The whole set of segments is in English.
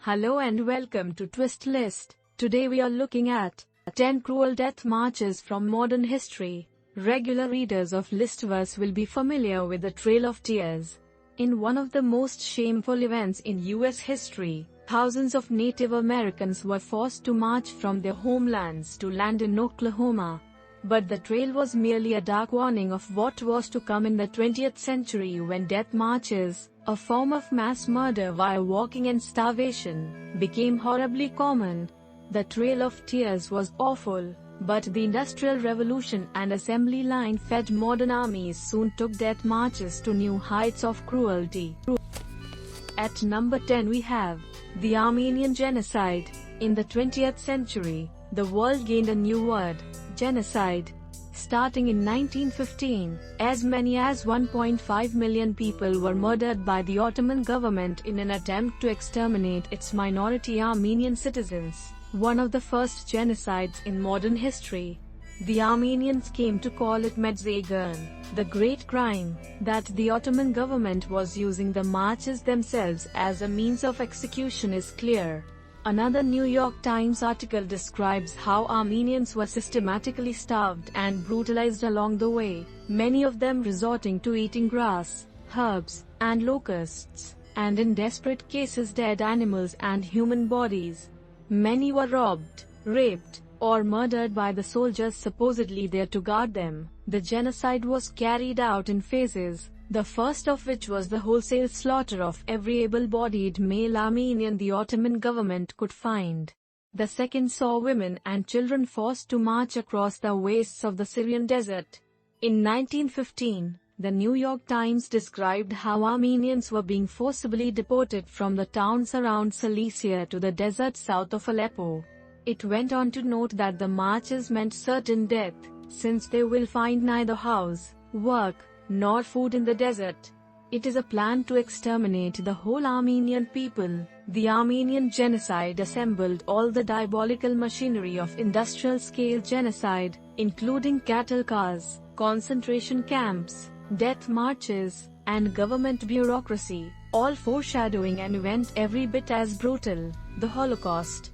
Hello and welcome to Twist List. Today we are looking at 10 cruel death marches from modern history. Regular readers of Listverse will be familiar with the Trail of Tears. In one of the most shameful events in US history, thousands of Native Americans were forced to march from their homelands to land in Oklahoma. But the trail was merely a dark warning of what was to come in the 20th century when death marches, a form of mass murder via walking and starvation, became horribly common. The Trail of Tears was awful, but the Industrial Revolution and assembly line-fed modern armies soon took death marches to new heights of cruelty. At number 10 we have the Armenian Genocide. In the 20th century, the world gained a new word: genocide. Starting in 1915, as many as 1.5 million people were murdered by the Ottoman government in an attempt to exterminate its minority Armenian citizens, one of the first genocides in modern history. The Armenians came to call it Medzagan, the great crime. That the Ottoman government was using the marches themselves as a means of execution is clear. Another New York Times article describes how Armenians were systematically starved and brutalized along the way, many of them resorting to eating grass, herbs, and locusts, and in desperate cases dead animals and human bodies. Many were robbed, raped, or murdered by the soldiers supposedly there to guard them. The genocide was carried out in phases, the first of which was the wholesale slaughter of every able-bodied male Armenian the Ottoman government could find. The second saw women and children forced to march across the wastes of the Syrian desert. In 1915, the New York Times described how Armenians were being forcibly deported from the towns around Cilicia to the desert south of Aleppo. It went on to note that the marches meant certain death, since they will find neither house, work, nor food in the desert. It is a plan to exterminate the whole Armenian people. The Armenian Genocide assembled all the diabolical machinery of industrial-scale genocide, including cattle cars, concentration camps, death marches, and government bureaucracy, all foreshadowing an event every bit as brutal: the Holocaust.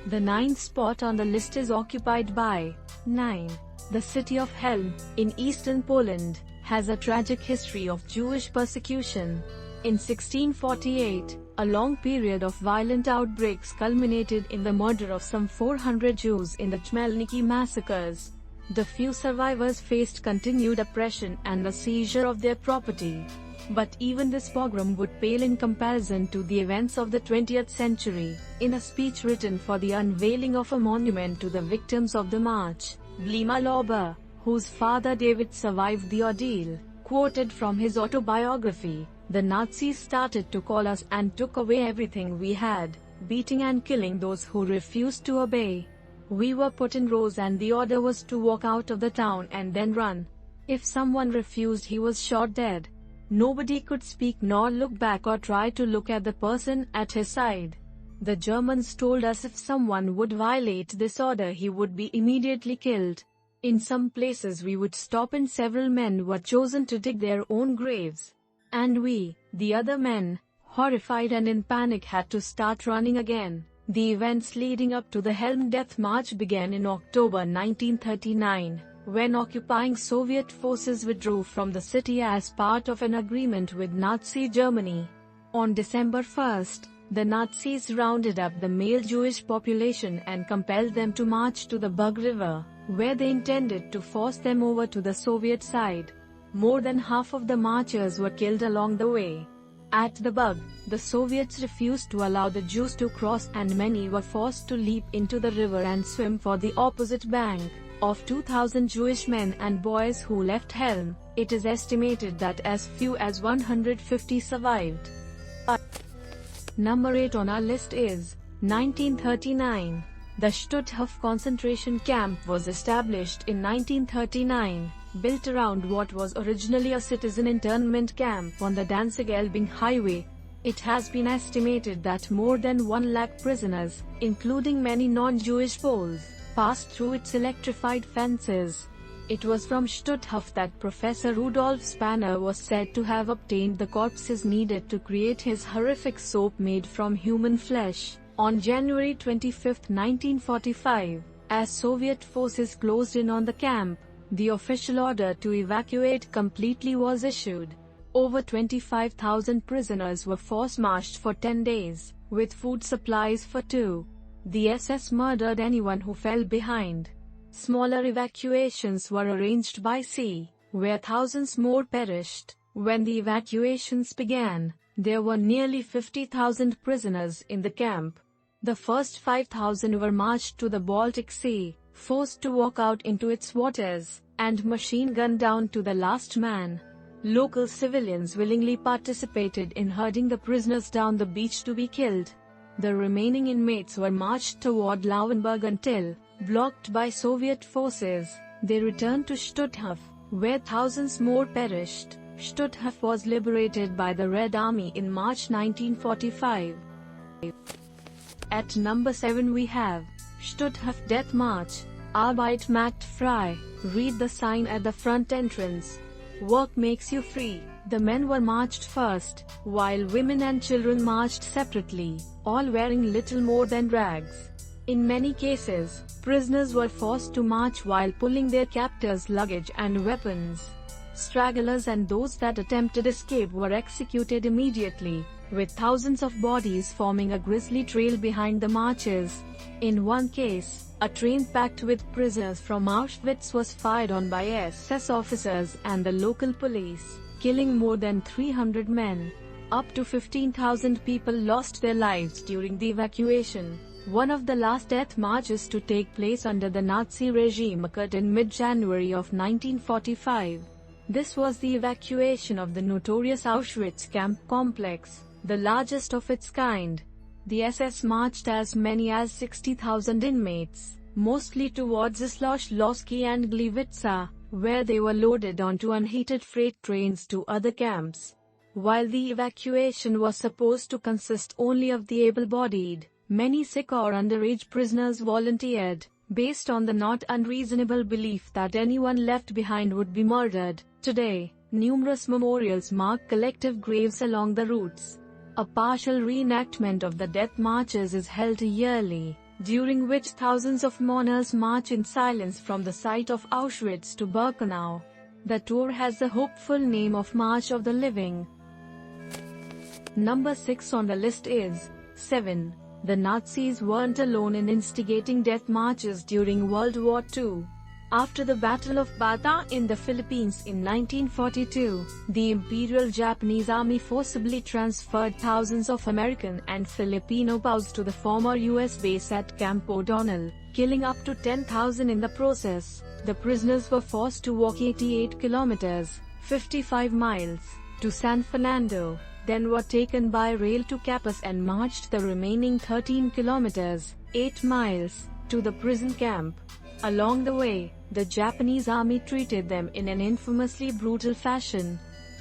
The ninth spot on the list is occupied by 9. The city of Helm, in eastern Poland, has a tragic history of Jewish persecution. In 1648, a long period of violent outbreaks culminated in the murder of some 400 Jews in the Chmelniki massacres. The few survivors faced continued oppression and the seizure of their property. But even this pogrom would pale in comparison to the events of the 20th century. In a speech written for the unveiling of a monument to the victims of the march, Blima Lauber, whose father David survived the ordeal, quoted from his autobiography, "The Nazis started to call us and took away everything we had, beating and killing those who refused to obey. We were put in rows and the order was to walk out of the town and then run. If someone refused, he was shot dead. Nobody could speak nor look back or try to look at the person at his side. The Germans told us if someone would violate this order he would be immediately killed. In some places we would stop and several men were chosen to dig their own graves. And we, the other men, horrified and in panic, had to start running again." The events leading up to the Helm Death March began in October 1939, when occupying Soviet forces withdrew from the city as part of an agreement with Nazi Germany. On December 1, the Nazis rounded up the male Jewish population and compelled them to march to the Bug River, where they intended to force them over to the Soviet side. More than half of the marchers were killed along the way. At the Bug, the Soviets refused to allow the Jews to cross and many were forced to leap into the river and swim for the opposite bank. Of 2,000 Jewish men and boys who left Helm, it is estimated that as few as 150 survived. Number 8 on our list is 1939. The Stutthof concentration camp was established in 1939, built around what was originally a citizen internment camp on the Danzig-Elbing highway. It has been estimated that more than 1 lakh prisoners, including many non-Jewish Poles, passed through its electrified fences. It was from Stutthof that Professor Rudolf Spanner was said to have obtained the corpses needed to create his horrific soap made from human flesh. On January 25, 1945, as Soviet forces closed in on the camp, the official order to evacuate completely was issued. Over 25,000 prisoners were force-marched for 10 days, with food supplies for 2. The SS murdered anyone who fell behind. Smaller evacuations were arranged by sea, where thousands more perished. When the evacuations began, there were nearly 50,000 prisoners in the camp. The first 5,000 were marched to the Baltic Sea, forced to walk out into its waters, and machine-gunned down to the last man. Local civilians willingly participated in herding the prisoners down the beach to be killed. The remaining inmates were marched toward Lauenburg until, blocked by Soviet forces, they returned to Stutthof, where thousands more perished. Stutthof was liberated by the Red Army in March 1945. At number 7 we have Stutthof Death March. Arbeit macht frei. Read the sign at the front entrance. Work makes you free. The men were marched first, while women and children marched separately, all wearing little more than rags. In many cases, prisoners were forced to march while pulling their captors' luggage and weapons. Stragglers and those that attempted escape were executed immediately, with thousands of bodies forming a grisly trail behind the marches. In one case, a train packed with prisoners from Auschwitz was fired on by SS officers and the local police, killing more than 300 men. Up to 15,000 people lost their lives during the evacuation. One of the last death marches to take place under the Nazi regime occurred in mid-January of 1945. This was the evacuation of the notorious Auschwitz camp complex, the largest of its kind. The SS marched as many as 60,000 inmates, mostly towards Sloslowski and Gliwice, where they were loaded onto unheated freight trains to other camps. While the evacuation was supposed to consist only of the able-bodied, many sick or underage prisoners volunteered, based on the not unreasonable belief that anyone left behind would be murdered. Today, numerous memorials mark collective graves along the routes. A partial reenactment of the death marches is held yearly, during which thousands of mourners march in silence from the site of Auschwitz to Birkenau. The tour has the hopeful name of March of the Living. Number 6 on the list is 7. The Nazis weren't alone in instigating death marches during World War II. After the Battle of Bata in the Philippines in 1942, the Imperial Japanese Army forcibly transferred thousands of American and Filipino POWs to the former US base at Camp O'Donnell, killing up to 10,000 in the process. The prisoners were forced to walk 88 kilometers, 55 miles, to San Fernando, then were taken by rail to Capas and marched the remaining 13 kilometers, 8 miles, to the prison camp. Along the way, the Japanese army treated them in an infamously brutal fashion.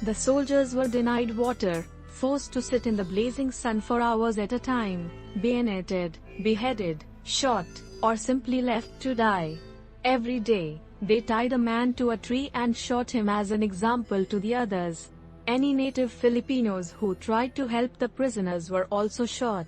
The soldiers were denied water, forced to sit in the blazing sun for hours at a time, bayoneted, beheaded, shot, or simply left to die. Every day, they tied a man to a tree and shot him as an example to the others. Any native Filipinos who tried to help the prisoners were also shot.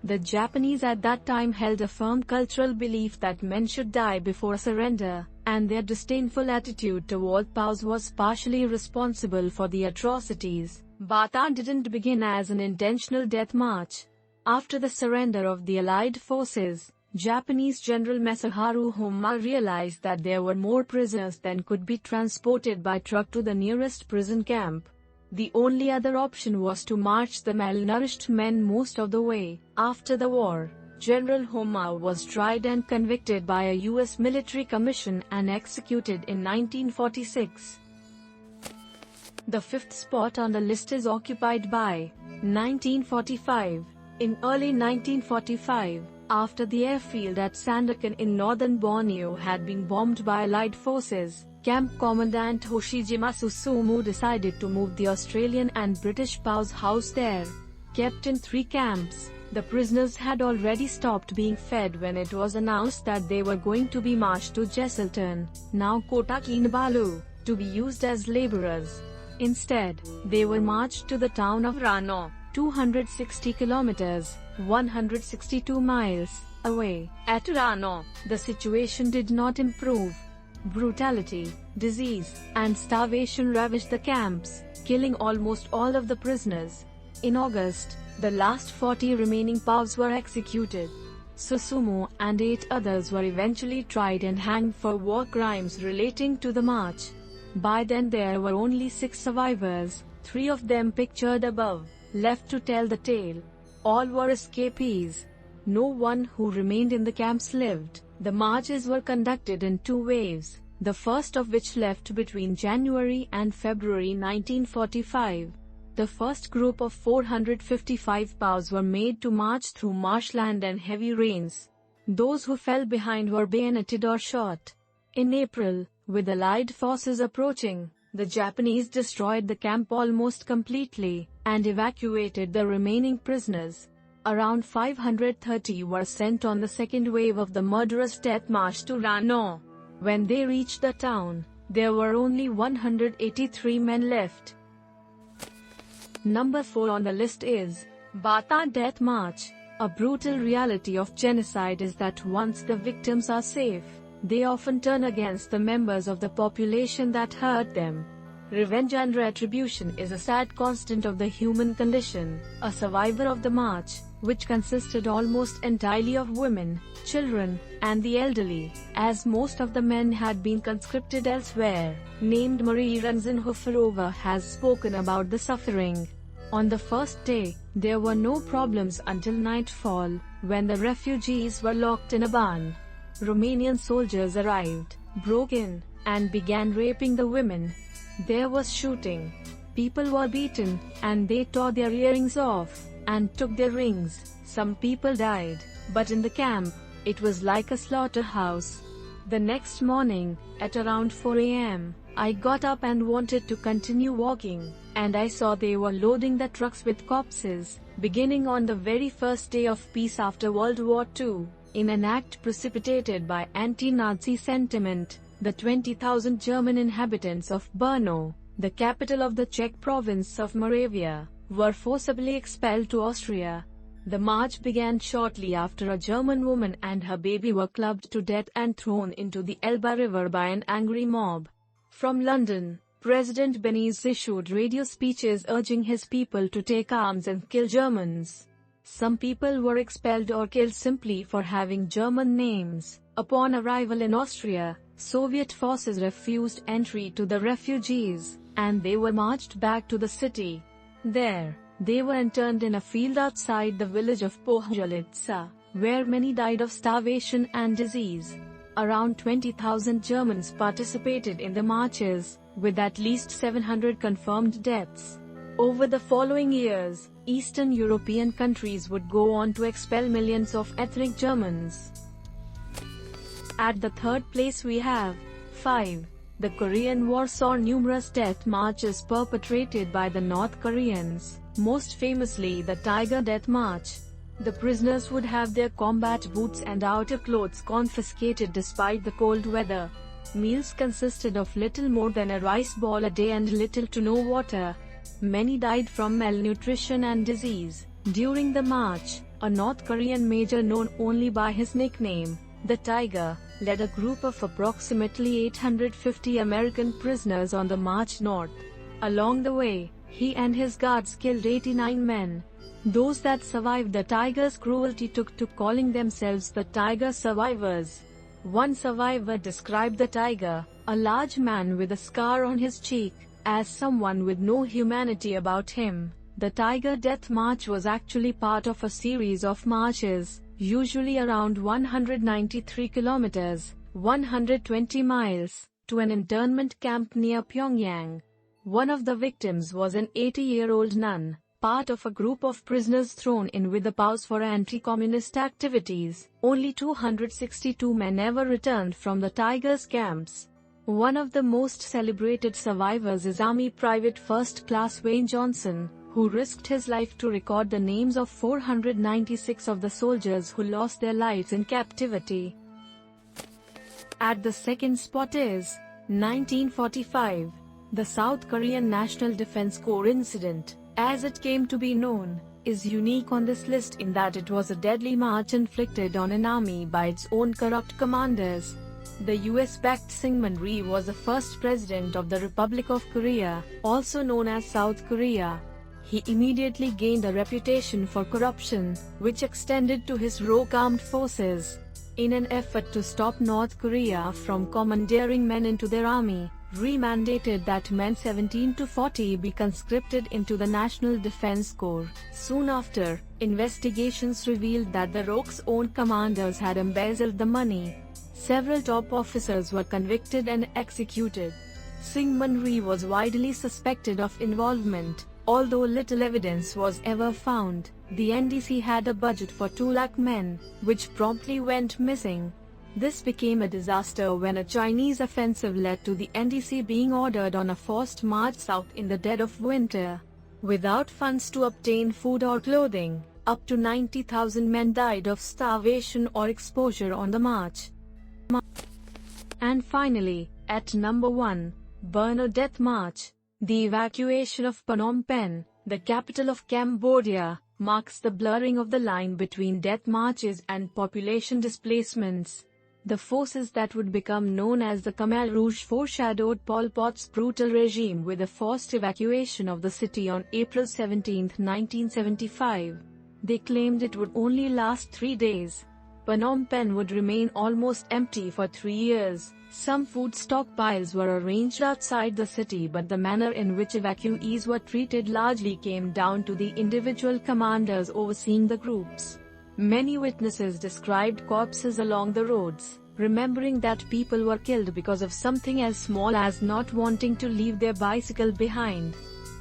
The Japanese at that time held a firm cultural belief that men should die before surrender, and their disdainful attitude toward POWs was partially responsible for the atrocities. Bata didn't begin as an intentional death march. After the surrender of the Allied forces, Japanese General Masaharu Homma realized that there were more prisoners than could be transported by truck to the nearest prison camp. The only other option was to march the malnourished men most of the way. After the war, General Homma was tried and convicted by a U.S. military commission and executed in 1946. The fifth spot on the list is occupied by 1945. In early 1945, after the airfield at Sandakan in northern Borneo had been bombed by Allied forces, Camp Commandant Hoshijima Susumu decided to move the Australian and British POWs housed there. Kept in 3 camps, The prisoners had already stopped being fed when it was announced that they were going to be marched to Jesselton, now Kota Kinabalu, to be used as laborers. Instead, they were marched to the town of Rano, 260 kilometers, 162 miles, away. At Rano, the situation did not improve. Brutality, disease, and starvation ravaged the camps, killing almost all of the prisoners. In August, the last 40 remaining POWs were executed. Susumu and 8 others were eventually tried and hanged for war crimes relating to the march. By then there were only 6 survivors, 3 of them pictured above, left to tell the tale. All were escapees. No one who remained in the camps lived. The marches were conducted in 2 waves, the first of which left between January and February 1945. The first group of 455 POWs were made to march through marshland and heavy rains. Those who fell behind were bayoneted or shot. In April, with Allied forces approaching, the Japanese destroyed the camp almost completely, and evacuated the remaining prisoners. Around 530 were sent on the second wave of the murderous death march to Rano. When they reached the town, there were only 183 men left. Number 4 on the list is Bata Death March. A brutal reality of genocide is that once the victims are safe, they often turn against the members of the population that hurt them. Revenge and retribution is a sad constant of the human condition. A survivor of the march, which consisted almost entirely of women, children, and the elderly, as most of the men had been conscripted elsewhere, named Marie Ranzenhoferova, has spoken about the suffering. On the first day, there were no problems until nightfall, when the refugees were locked in a barn. Romanian soldiers arrived, broke in, and began raping the women. There was shooting. People were beaten, and they tore their earrings off, and took their rings. Some people died, but in the camp, it was like a slaughterhouse. The next morning, at around 4 a.m., I got up and wanted to continue walking, and I saw they were loading the trucks with corpses, beginning on the very first day of peace after World War II. In an act precipitated by anti-Nazi sentiment, the 20,000 German inhabitants of Brno, the capital of the Czech province of Moravia, were forcibly expelled to Austria. The march began shortly after a German woman and her baby were clubbed to death and thrown into the Elbe River by an angry mob. From London, President Beneš issued radio speeches urging his people to take arms and kill Germans. Some people were expelled or killed simply for having German names. Upon arrival in Austria, Soviet forces refused entry to the refugees, and they were marched back to the city. There, they were interned in a field outside the village of Pohjalica, where many died of starvation and disease. Around 20,000 Germans participated in the marches, with at least 700 confirmed deaths. Over the following years, Eastern European countries would go on to expel millions of ethnic Germans. At the third place we have 5. The Korean War saw numerous death marches perpetrated by the North Koreans, most famously the Tiger Death March. The prisoners would have their combat boots and outer clothes confiscated despite the cold weather. Meals consisted of little more than a rice ball a day and little to no water. Many died from malnutrition and disease. During the march, a North Korean major known only by his nickname, the Tiger, led a group of approximately 850 American prisoners on the march north. Along the way, he and his guards killed 89 men. Those that survived the Tiger's cruelty took to calling themselves the Tiger Survivors. One survivor described the Tiger, a large man with a scar on his cheek, as someone with no humanity about him. The Tiger Death March was actually part of a series of marches, usually around 193 kilometers, 120 miles, to an internment camp near Pyongyang. One of the victims was an 80-year-old nun, part of a group of prisoners thrown in with the POWs for anti-communist activities. Only 262 men ever returned from the Tigers camps. One of the most celebrated survivors is Army Private First Class Wayne Johnson, who risked his life to record the names of 496 of the soldiers who lost their lives in captivity. At the second spot is 1945, the South Korean National Defense Corps incident, as it came to be known, is unique on this list in that it was a deadly march inflicted on an army by its own corrupt commanders. The US-backed Syngman Rhee was the first president of the Republic of Korea, also known as South Korea. He immediately gained a reputation for corruption, which extended to his rogue armed forces. In an effort to stop North Korea from commandeering men into their army, Rhee mandated that men 17 to 40 be conscripted into the National Defense Corps. Soon after, investigations revealed that the rogue's own commanders had embezzled the money. Several top officers were convicted and executed. Syngman Rhee was widely suspected of involvement. Although little evidence was ever found, the NDC had a budget for 2 lakh men, which promptly went missing. This became a disaster when a Chinese offensive led to the NDC being ordered on a forced march south in the dead of winter. Without funds to obtain food or clothing, up to 90,000 men died of starvation or exposure on the march. And finally, at number 1, Burner Death March. The evacuation of Phnom Penh, the capital of Cambodia, marks the blurring of the line between death marches and population displacements. The forces that would become known as the Khmer Rouge foreshadowed Pol Pot's brutal regime with a forced evacuation of the city on April 17, 1975. They claimed it would only last 3 days. Phnom Penh would remain almost empty for 3 years. Some food stockpiles were arranged outside the city, but the manner in which evacuees were treated largely came down to the individual commanders overseeing the groups. Many witnesses described corpses along the roads, remembering that people were killed because of something as small as not wanting to leave their bicycle behind.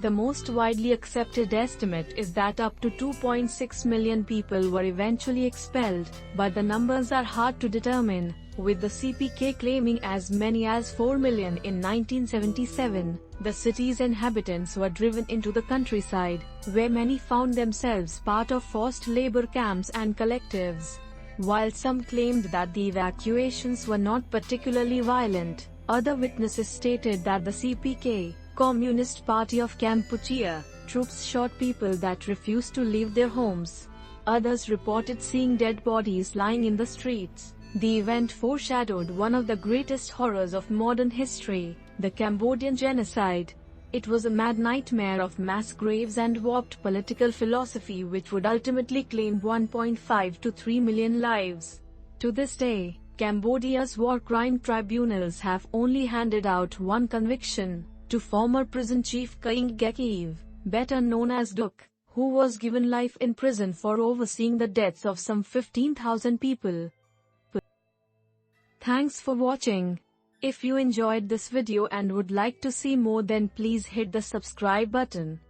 The most widely accepted estimate is that up to 2.6 million people were eventually expelled, but the numbers are hard to determine, with the CPK claiming as many as 4 million in 1977. The city's inhabitants were driven into the countryside, where many found themselves part of forced labor camps and collectives. While some claimed that the evacuations were not particularly violent, other witnesses stated that the CPK, Communist Party of Kampuchea, troops shot people that refused to leave their homes. Others reported seeing dead bodies lying in the streets. The event foreshadowed one of the greatest horrors of modern history, the Cambodian genocide. It was a mad nightmare of mass graves and warped political philosophy which would ultimately claim 1.5 to 3 million lives. To this day, Cambodia's war crime tribunals have only handed out one conviction, to former prison chief Kaing Gekiev, better known as Duk, who was given life in prison for overseeing the deaths of some 15,000 people. Thanks for watching. If you enjoyed this video and would like to see more, then please hit the subscribe button.